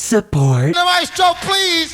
support. The maestro, please!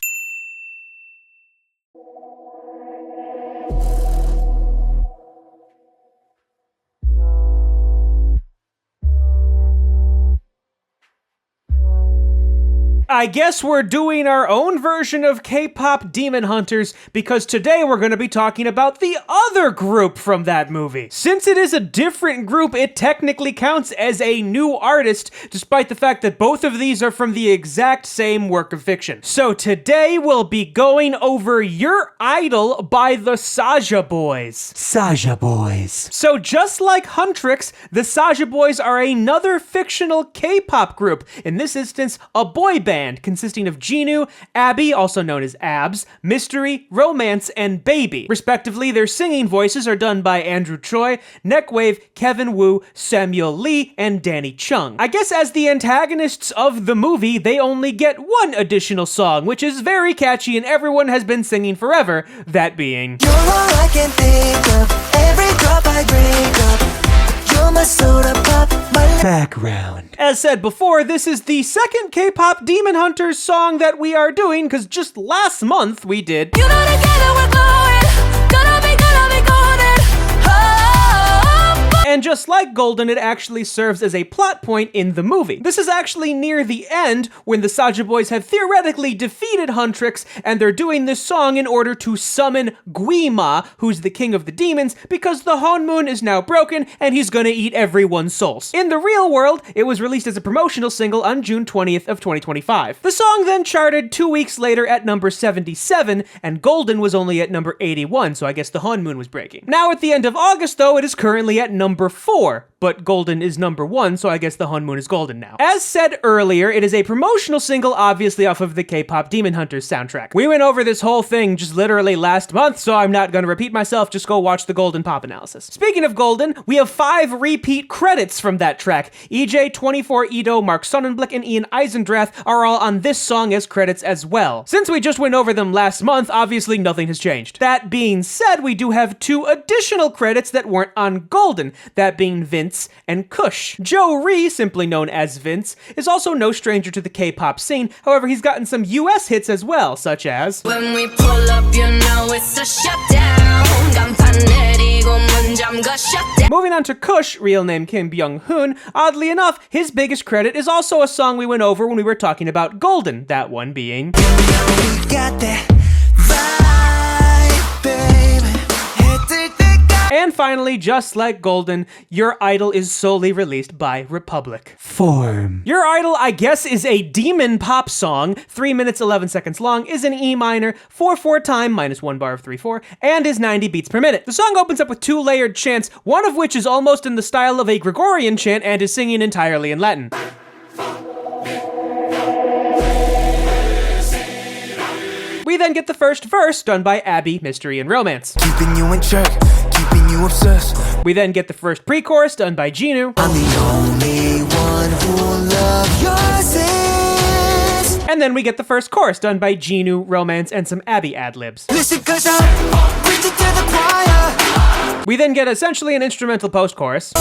I guess we're doing our own version of K-pop Demon Hunters because today we're going to be talking about the other group from that movie. Since it is a different group, it technically counts as a new artist, despite the fact that both of these are from the exact same work of fiction. So today we'll be going over Your Idol by the Saja Boys. Saja Boys. So just like Huntrix, the Saja Boys are another fictional K-pop group, in this instance, a boy band consisting of Jinu, Abby, also known as Abs, Mystery, Romance, and Baby. Respectively, their singing voices are done by Andrew Choi, Neckwave, Kevin Woo, Samuel Lee, and Danny Chung. I guess as the antagonists of the movie, they only get one additional song, which is very catchy and everyone has been singing forever, that being... You're all I can think of, every drop I drink up. You're my soda pop, my Background. As said before, this is the second K-pop Demon Hunters song that we are doing, because just last month we did... You know together we're glowing, gonna be golden. Oh. And just like Golden, it actually serves as a plot point in the movie. This is actually near the end, when the Saja Boys have theoretically defeated Huntrix, and they're doing this song in order to summon Guima, who's the king of the demons, because the Honmoon is now broken, and he's gonna eat everyone's souls. In the real world, it was released as a promotional single on June 20th of 2025. The song then charted 2 weeks later at number 77, and Golden was only at number 81, so I guess the Honmoon was breaking. Now at the end of August, though, it is currently at number 4, but Golden is number 1, so I guess the Honmoon is Golden now. As said earlier, it is a promotional single, obviously off of the K-pop Demon Hunters soundtrack. We went over this whole thing just literally last month, so I'm not gonna repeat myself, just go watch the Golden pop analysis. Speaking of Golden, we have 5 repeat credits from that track. EJ, 24 Ito, Mark Sonnenblick, and Ian Eisendrath are all on this song as credits as well. Since we just went over them last month, obviously nothing has changed. That being said, we do have 2 additional credits that weren't on Golden, that being Vince and Kush. Joe Ree, simply known as Vince, is also no stranger to the K-pop scene, however he's gotten some US hits as well, such as... When we pull up, you know it's a shutdown. Moving on to Kush, real name Kim Byung-hun, oddly enough, his biggest credit is also a song we went over when we were talking about Golden, that one being... You got that vibe, baby. And finally, just like Golden, Your Idol is solely released by Republic. Form. Your Idol, I guess, is a demon pop song, 3 minutes 11 seconds long, is in E minor, 4/4 time, minus 1 bar of 3/4, and is 90 beats per minute. The song opens up with 2 layered chants, one of which is almost in the style of a Gregorian chant and is singing entirely in Latin. We then get the first verse, done by Abby, Mystery, and Romance. Keeping you in check, keeping you obsessed. We then get the first pre-chorus, done by Jinu. I'm the only one who'll love your sins. And then we get the first chorus, done by Jinu, Romance, and some Abby ad-libs. Listen, 'cause I'm preaching to the choir. We then get essentially an instrumental post-chorus,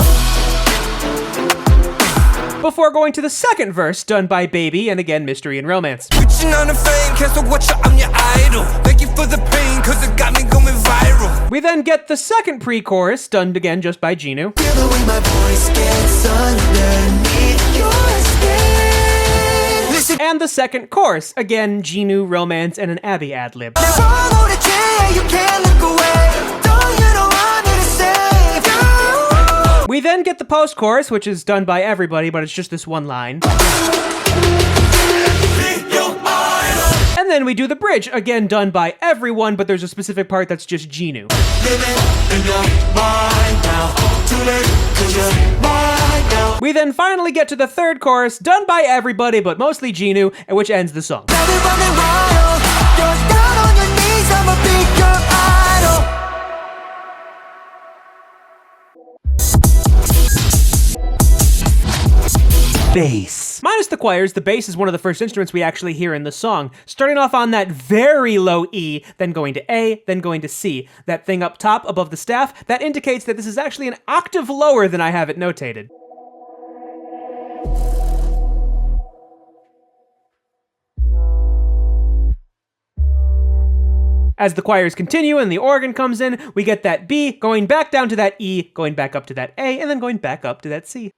before going to the second verse, done by Baby, and again, Mystery and Romance. Reaching on the fame, cancel what I'm your idol. Thank you for the pain, 'cause it got me going viral. We then get the second pre-chorus, done again just by Jinu. Feel the way my voice gets underneath your skin. Listen, And the second chorus, again, Jinu, Romance, and an Abby ad-lib. follow the chain, you can't look away. Don't you know I'm here to save you? We then get the post-chorus, which is done by everybody, but it's just this one line. And then we do the bridge, again done by everyone, but there's a specific part that's just Jinu. We then finally get to the third chorus, done by everybody, but mostly Jinu, which ends the song. Bass. Minus the choirs, the bass is one of the first instruments we actually hear in the song, starting off on that very low E, then going to A, then going to C. That thing up top above the staff, that indicates that this is actually an octave lower than I have it notated. As the choirs continue and the organ comes in, we get that B going back down to that E, going back up to that A, and then going back up to that C.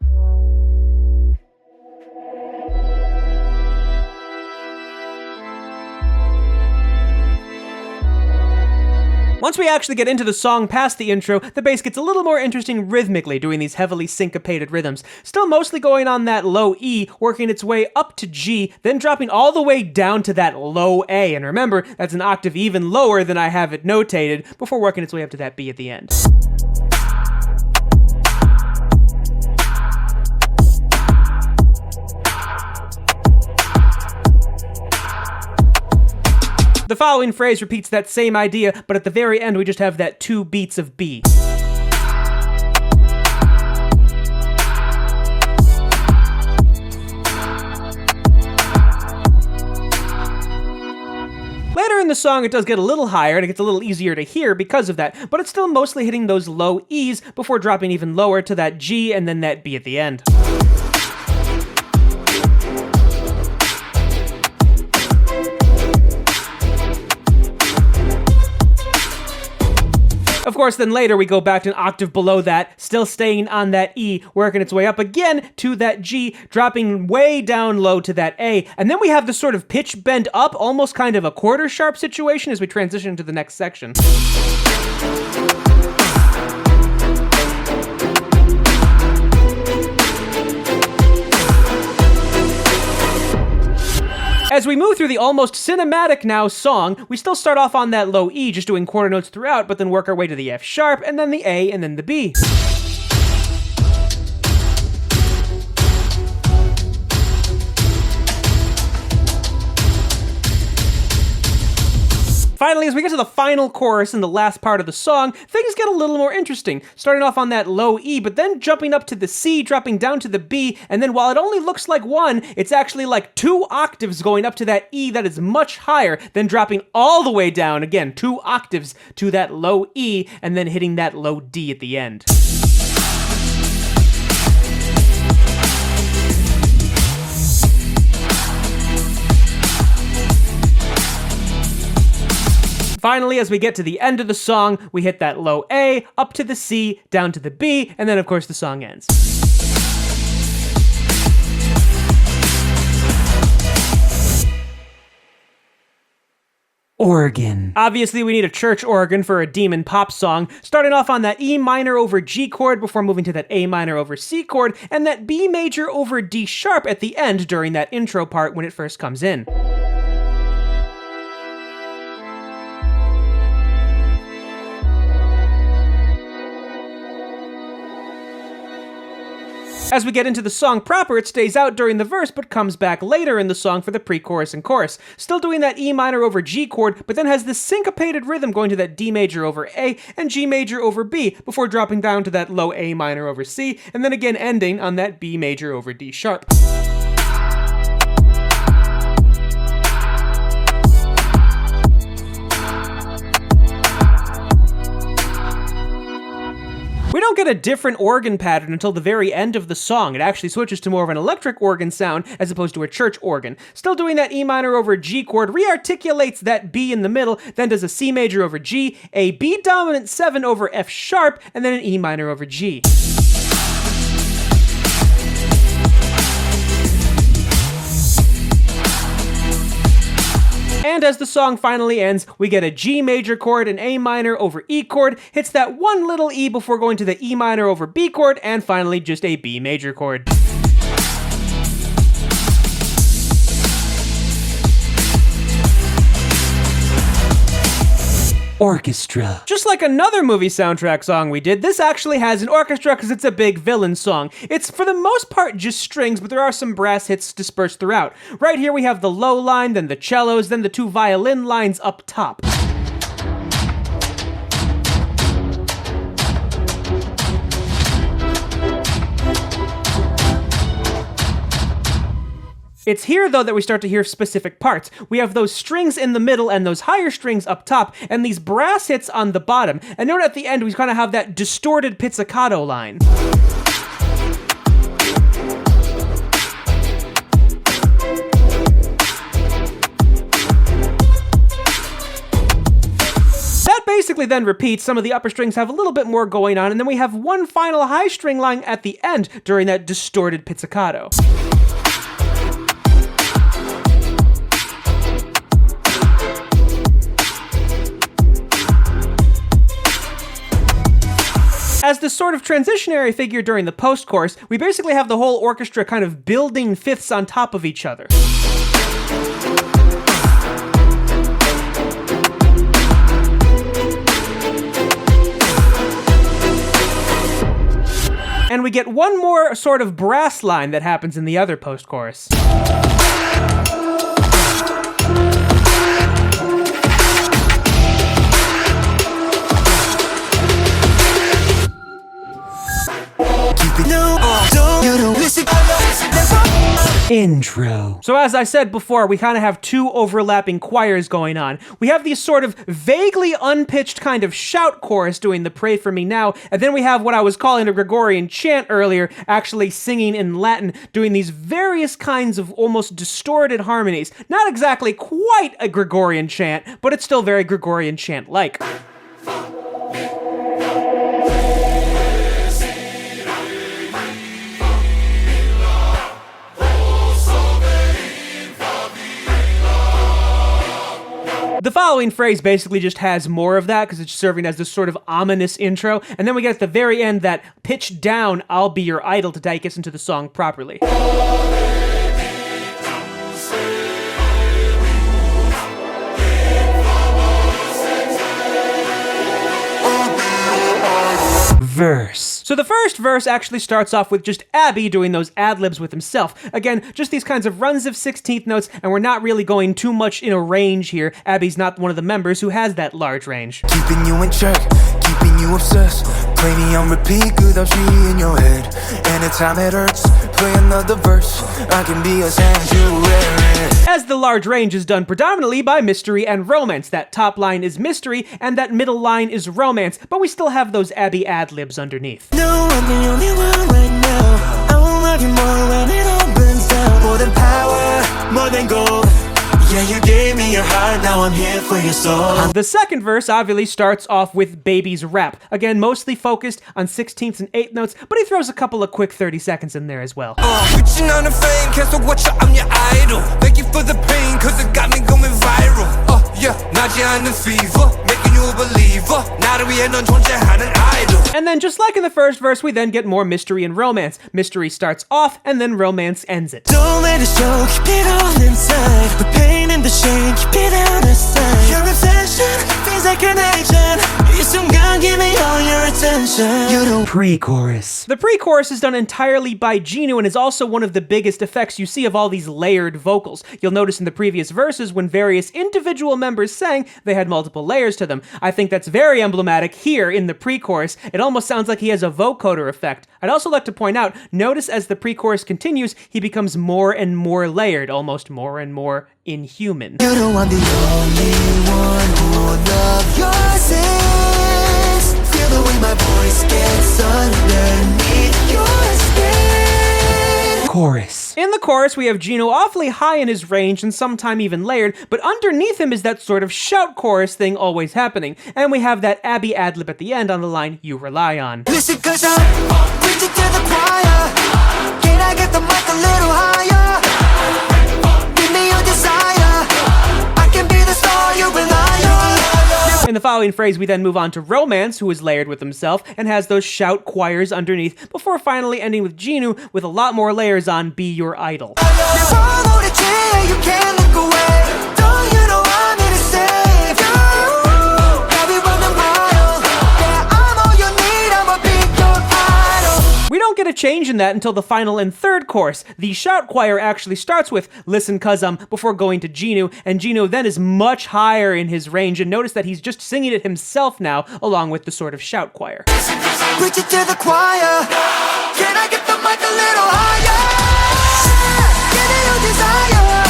Once we actually get into the song past the intro, the bass gets a little more interesting rhythmically, doing these heavily syncopated rhythms. Still mostly going on that low E, working its way up to G, then dropping all the way down to that low A. And remember, that's an octave even lower than I have it notated, before working its way up to that B at the end. The following phrase repeats that same idea, but at the very end we just have that 2 beats of B. Later in the song it does get a little higher and it gets a little easier to hear because of that, but it's still mostly hitting those low E's before dropping even lower to that G and then that B at the end. Of course, then later we go back to an octave below that, still staying on that E, working its way up again to that G, dropping way down low to that A, and then we have this sort of pitch bend up, almost kind of a quarter sharp situation as we transition to the next section. As we move through the almost cinematic now song, we still start off on that low E, just doing quarter notes throughout, but then work our way to the F sharp, and then the A, and then the B. Finally, as we get to the final chorus in the last part of the song, things get a little more interesting, starting off on that low E, but then jumping up to the C, dropping down to the B, and then while it only looks like one, it's actually like 2 octaves going up to that E that is much higher, then dropping all the way down, again, 2 octaves to that low E, and then hitting that low D at the end. Finally, as we get to the end of the song, we hit that low A, up to the C, down to the B, and then of course the song ends. Organ. Obviously, we need a church organ for a demon pop song, starting off on that E minor over G chord before moving to that A minor over C chord, and that B major over D sharp at the end during that intro part when it first comes in. As we get into the song proper, it stays out during the verse, but comes back later in the song for the pre-chorus and chorus. Still doing that E minor over G chord, but then has this syncopated rhythm going to that D major over A and G major over B, before dropping down to that low A minor over C, and then again ending on that B major over D sharp. We don't get a different organ pattern until the very end of the song. It actually switches to more of an electric organ sound as opposed to a church organ. Still doing that E minor over G chord, rearticulates that B in the middle, then does a C major over G, a B dominant 7 over F sharp, and then an E minor over G. And as the song finally ends, we get a G major chord, an A minor over E chord, hits that one little E before going to the E minor over B chord, and finally just a B major chord. Orchestra. Just like another movie soundtrack song we did, this actually has an orchestra because it's a big villain song. It's for the most part just strings, but there are some brass hits dispersed throughout. Right here we have the low line, then the cellos, then the 2 violin lines up top. It's here, though, that we start to hear specific parts. We have those strings in the middle and those higher strings up top, and these brass hits on the bottom. And note at the end, we kind of have that distorted pizzicato line. basically then repeats. Some of the upper strings have a little bit more going on, and then we have one final high string line at the end during that distorted pizzicato. As this sort of transitionary figure during the post-chorus, we basically have the whole orchestra kind of building fifths on top of each other. And we get one more sort of brass line that happens in the other post-chorus. Intro. So as I said before, we kind of have two overlapping choirs going on. We have these sort of vaguely unpitched kind of shout chorus doing the Pray For Me Now, and then we have what I was calling a Gregorian chant earlier, actually singing in Latin, doing these various kinds of almost distorted harmonies. Not exactly quite a Gregorian chant, but it's still very Gregorian chant-like. The following phrase basically just has more of that because it's serving as this sort of ominous intro, and then we get at the very end that pitch down, I'll be your idol, to take us into the song properly. Verse. So the first verse actually starts off with just Abby doing those ad-libs with himself. Again, just these kinds of runs of 16th notes, and we're not really going too much in a range here. Abby's not one of the members who has that large range. Keeping you in check, keeping you obsessed. Play me on repeat, good I'll be in your head. Anytime it hurts, play another verse. I can be a sanctuary. As the large range is done predominantly by mystery and romance. That top line is mystery, and that middle line is romance, but we still have those Abby ad-libs underneath. No, I'm the only one right now. I will love you more when it all burns down. More than power, more than gold. Yeah, you gave me your heart, now I'm here for your soul. The second verse obviously starts off with Baby's rap. Again, mostly focused on 16ths and 8th notes, but he throws a couple of quick 30 seconds in there as well. Reaching on the fame, cancel what I'm your idol. Thank you for the pain, cause it got me going viral. Yeah, 나지 않는 fever, making you a believer. 나를 위해 넌 존재하는 idol. And then just like in the first verse, we then get more mystery and romance. Mystery starts off, and then romance ends it. Don't let it show, keep it all inside. The pain and the shame, keep it out of sight. Your obsession feels like an addiction. 이 순간, give me all your attention. You don't Pre-chorus. The pre-chorus is done entirely by Genu and is also one of the biggest effects you see of all these layered vocals. You'll notice in the previous verses when various individual members sang, they had multiple layers to them. I think that's very emblematic here in the pre-chorus. It almost sounds like he has a vocoder effect. I'd also like to point out, notice as the pre-chorus continues, he becomes more and more layered, almost more and more inhuman. You know I'm the only one who will love your sins. Feel the way my voice gets underneath your skin. Chorus. In the chorus, we have Geno awfully high in his range and sometime even layered, but underneath him is that sort of shout chorus thing always happening. And we have that Abby ad-lib at the end on the line, You Rely On. Listen, cause I'm preaching to the choir. Can I get the mic a little higher? Give me your desire. I can be the star you rely on. In the following phrase, we then move on to Romance, who is layered with himself and has those shout choirs underneath, before finally ending with Genu with a lot more layers on Be Your Idol. Now follow the chair, you can't look away. Don't you know I'm here to save you? Baby, running wild. Yeah, I'm all you need, I'ma be your idol. We don't get a change in that until the final and third chorus. The shout choir actually starts with Listen Cuz before going to Genu, and Genu then is much higher in his range, and notice that he's just singing it himself now, along with the sort of shout choir. Preach it to the choir. Can I get the mic a little higher? Give me your desire.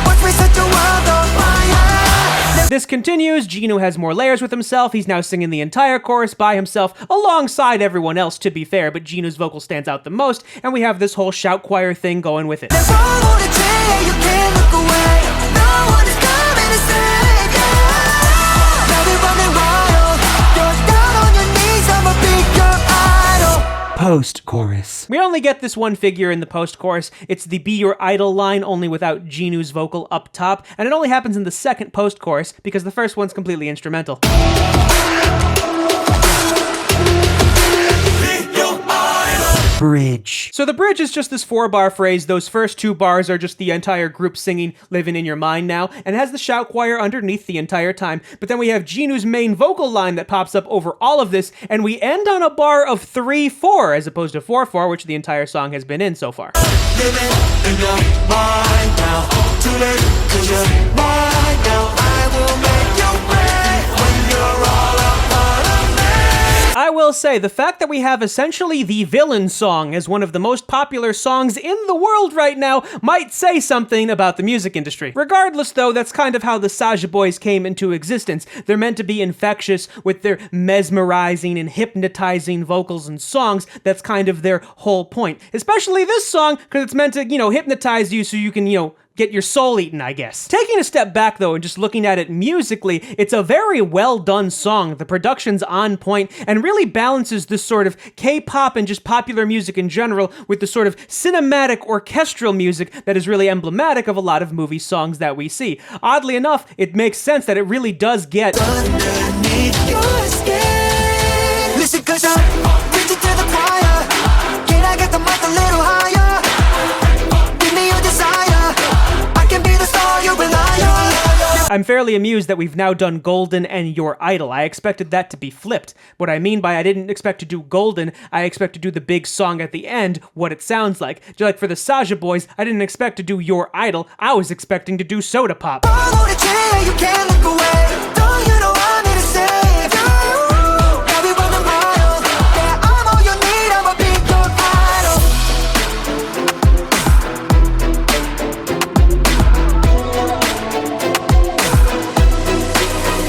Watch me set your world on fire. This continues, Genu has more layers with himself, he's now singing the entire chorus by himself, alongside everyone else to be fair, but Genu's vocal stands out the most, and we have this whole shout choir thing going with it. Now follow the chair, you can't look away. No one is coming to save you. Now we're running wild. Post-chorus. We only get this one figure in the post-chorus. It's the Be Your Idol line, only without Jinu's vocal up top, and it only happens in the second post-chorus because the first one's completely instrumental. Bridge. So the bridge is just this 4-bar phrase. Those first 2 bars are just the entire group singing Living in Your Mind Now, and has the shout choir underneath the entire time. But then we have Jinu's main vocal line that pops up over all of this, and we end on a bar of 3-4 as opposed to 4-4, which the entire song has been in so far. Living in your mind now. Too late, 'cause you're mine now. I will make you pay when you're all a part of me. I will say, the fact that we have essentially the villain song as one of the most popular songs in the world right now might say something about the music industry. Regardless, though, that's kind of how the Saja Boys came into existence. They're meant to be infectious with their mesmerizing and hypnotizing vocals and songs. That's kind of their whole point. Especially this song, because it's meant to, hypnotize you so you can, get your soul eaten, I guess. Taking a step back, though, and just looking at it musically, it's a very well done song. The production's on point and really balances this sort of K-pop and just popular music in general with the sort of cinematic orchestral music that is really emblematic of a lot of movie songs that we see. Oddly enough, it makes sense that it really does get Underneath your skin. Listen, 'cause I'm preaching to the choir. Can I get the mic a little higher? Give me your desire. I can be the star you rely on. I'm fairly amused that we've now done Golden and Your Idol. I expected that to be flipped. What I mean by I didn't expect to do Golden, I expect to do the big song at the end, what it sounds like. Just like for the Saja Boys, I didn't expect to do Your Idol, I was expecting to do Soda Pop. Follow the chair, you can't look away.